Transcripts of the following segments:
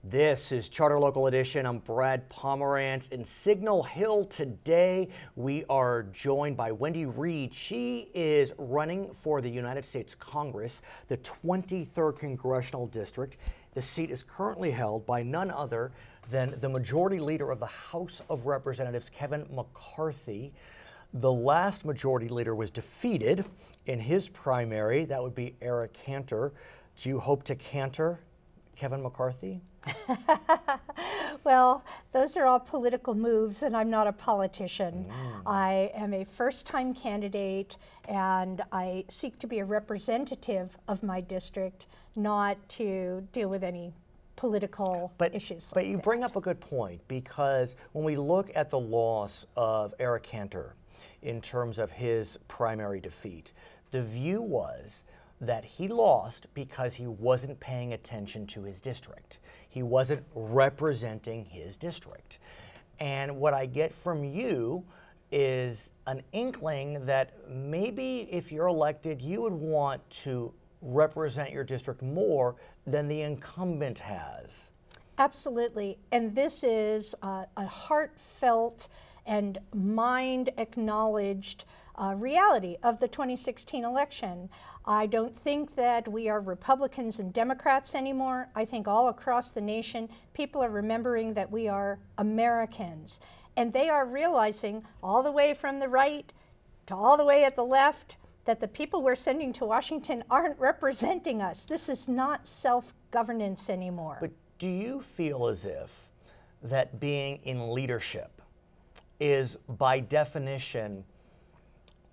This is Charter Local Edition. I'm Brad Pomerance in Signal Hill. Today we are joined by Wendy Reed. She is running for the United States Congress, the 23rd Congressional District. The seat is currently held by none other than the Majority Leader of the House of Representatives, Kevin McCarthy. The last Majority Leader was defeated in his primary. That would be Eric Cantor. Do you hope to canter Kevin McCarthy? Well, those are all political moves, and I'm not a politician. I am a first-time candidate, and I seek to be a representative of my district, not to deal with any political issues. But you bring up a good point, because when we look at the loss of Eric Cantor in terms of his primary defeat, the view was that he lost because he wasn't paying attention to his district. He wasn't representing his district. And what I get from you is an inkling that maybe if you're elected, you would want to represent your district more than the incumbent has. Absolutely. And this is a heartfelt and mind-acknowledged reality of the 2016 election. I don't think that we are Republicans and Democrats anymore. I think all across the nation, people are remembering that we are Americans. And they are realizing, all the way from the right to all the way at the left, that the people we're sending to Washington aren't representing us. This is not self-governance anymore. But do you feel as if that being in leadership is, by definition,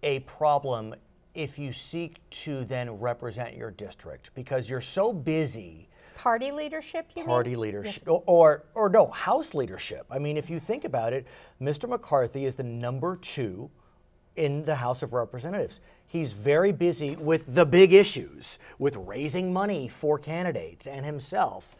a problem if you seek to then represent your district, because you're so busy? Party leadership, you mean? Party leadership, Yes. or no, House leadership. I mean, if you think about it, Mr. McCarthy is the #2 in the House of Representatives. He's very busy with the big issues, with raising money for candidates and himself.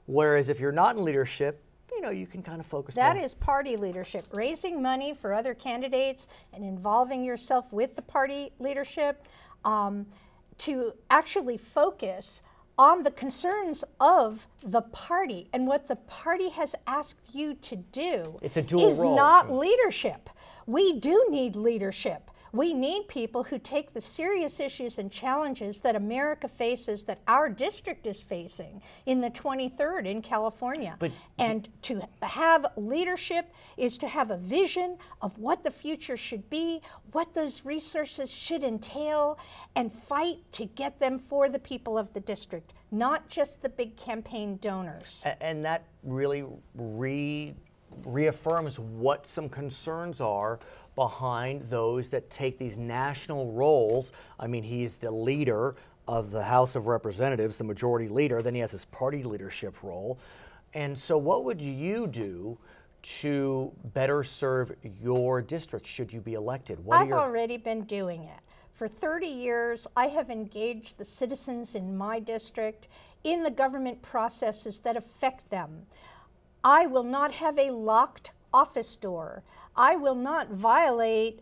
Whereas if you're not in leadership, you know, you can kind of focus That more. is party leadership, raising money for other candidates and involving yourself with the party leadership to actually focus on the concerns of the party. And what the party has asked you to do It's a dual is role. not leadership. We do need leadership. We need people who take the serious issues and challenges that America faces, that our district is facing in the 23rd in California. And to have leadership is to have a vision of what the future should be, what those resources should entail, and fight to get them for the people of the district, not just the big campaign donors. And that really reaffirms what some concerns are behind those that take these national roles. I mean, he's the leader of the House of Representatives, the Majority Leader, then he has his party leadership role. And so what would you do to better serve your district should you be elected? I've already been doing it. For 30 years, I have engaged the citizens in my district in the government processes that affect them. I will not have a locked office door. I will not violate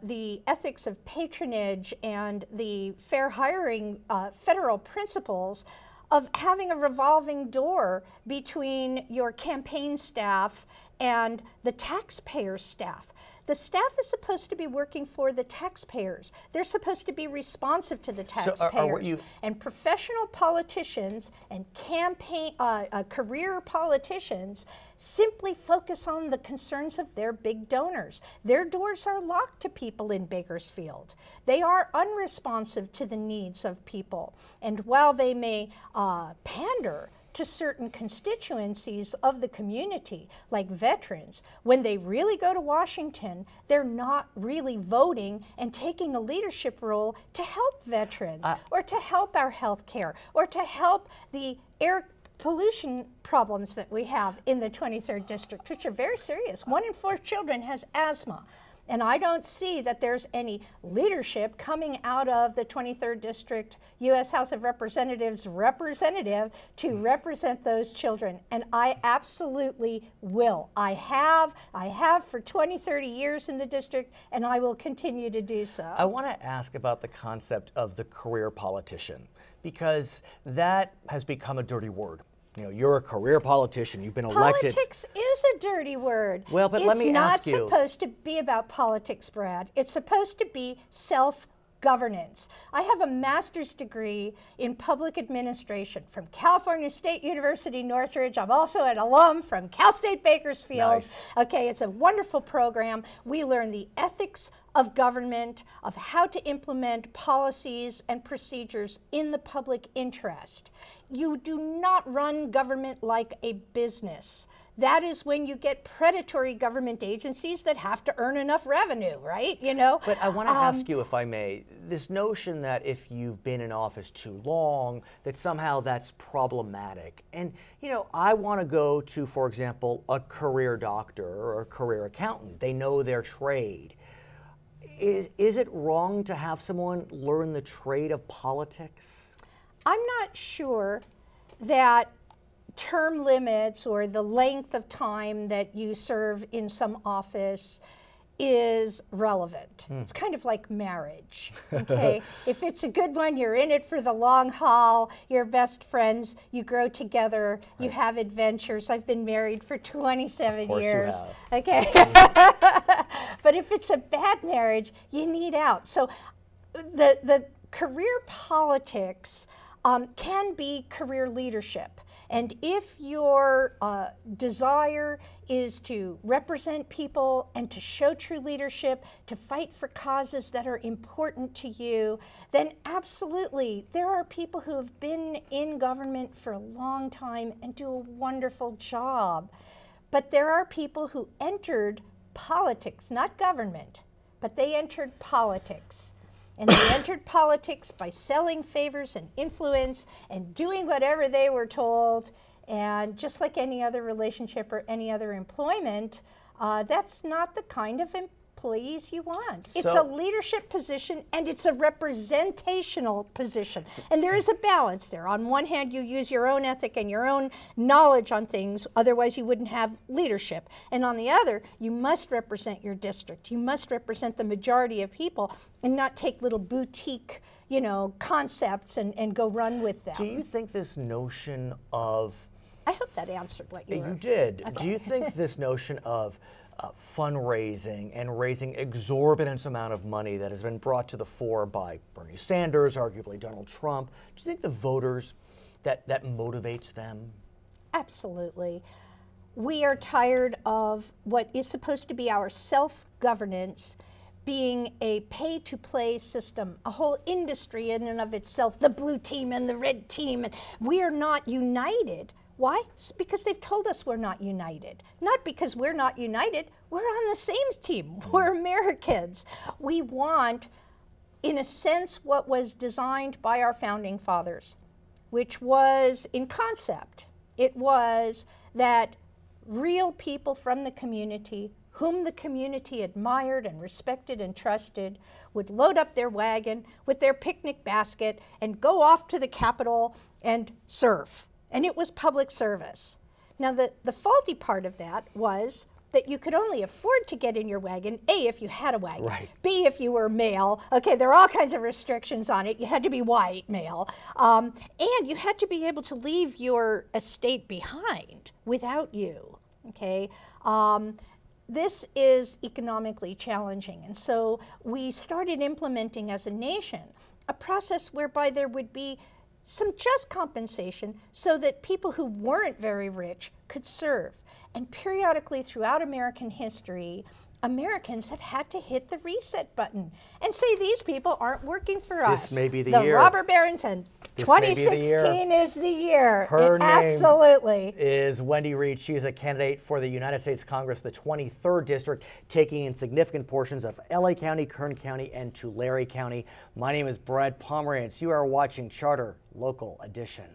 the ethics of patronage and the fair hiring federal principles of having a revolving door between your campaign staff and the taxpayer staff. The staff is supposed to be working for the taxpayers. They're supposed to be responsive to the taxpayers. And professional politicians and career politicians simply focus on the concerns of their big donors. Their doors are locked to people in Bakersfield. They are unresponsive to the needs of people. And while they may pander to certain constituencies of the community, like veterans, when they really go to Washington, they're not really voting and taking a leadership role to help veterans or to help our health care or to help the air pollution problems that we have in the 23rd District, which are very serious. 1 in 4 children has asthma. And I don't see that there's any leadership coming out of the 23rd District U.S. House of Representatives representative to represent those children. And I absolutely will. I have for 20, 30 years in the district, and I will continue to do so. I want to ask about the concept of the career politician, because that has become a dirty word You know, you're a career politician. You've been elected. Politics is a dirty word. Well, but let me ask you. It's not supposed to be about politics, Brad. It's supposed to be self-governance. I have a master's degree in public administration from California State University, Northridge. I'm also an alum from Cal State Bakersfield. Nice. Okay, it's a wonderful program. We learn the ethics of government, of how to implement policies and procedures in the public interest. You do not run government like a business. That is when you get predatory government agencies that have to earn enough revenue, right? You know. But I want to ask you, if I may, this notion that if you've been in office too long, that somehow that's problematic. And, you know, I want to go to, for example, a career doctor or a career accountant. They know their trade. Is it wrong to have someone learn the trade of politics? I'm not sure that term limits or the length of time that you serve in some office is relevant. It's kind of like marriage, okay? If it's a good one, you're in it for the long haul, you're best friends, you grow together, you have adventures. I've been married for 27 years. Okay. But if it's a bad marriage, you need out. So the career politics can be career leadership. And if your desire is to represent people and to show true leadership, to fight for causes that are important to you, then absolutely, there are people who have been in government for a long time and do a wonderful job. But there are people who entered politics, not government, but they entered politics. And they entered politics by selling favors and influence and doing whatever they were told. And just like any other relationship or any other employment, that's not the kind of employees you want. It's a leadership position and it's a representational position. And there is a balance there. On one hand, you use your own ethic and your own knowledge on things, otherwise you wouldn't have leadership. And on the other, you must represent your district. You must represent the majority of people and not take little boutique, you know, concepts and go run with them. Do you think this notion of... I hope that answered what you were... You did. Okay. Do you think this notion of fundraising and raising exorbitant amount of money that has been brought to the fore by Bernie Sanders, arguably Donald Trump, do you think the voters, that motivates them? Absolutely. We are tired of what is supposed to be our self-governance being a pay-to-play system, a whole industry in and of itself, the blue team and the red team, and we are not united. Why? It's because they've told us we're not united. Not because we're not united, we're on the same team. We're Americans. We want, in a sense, what was designed by our founding fathers, which was in concept. It was that real people from the community, whom the community admired and respected and trusted, would load up their wagon with their picnic basket and go off to the Capitol and serve. And it was public service. Now, the faulty part of that was that you could only afford to get in your wagon, A, if you had a wagon, right. B, if you were male. Okay, there are all kinds of restrictions on it. You had to be white male. And you had to be able to leave your estate behind without you, okay? This is economically challenging. And so we started implementing as a nation a process whereby there would be some just compensation so that people who weren't very rich could serve. And periodically throughout American history, Americans have had to hit the reset button and say these people aren't working for us. This may be the year. The robber barons and 2016 is the year. Her name absolutely is Wendy Reed. She is a candidate for the United States Congress, the 23rd District, taking in significant portions of LA County, Kern County, and Tulare County. My name is Brad Pomerance. You are watching Charter Local Edition.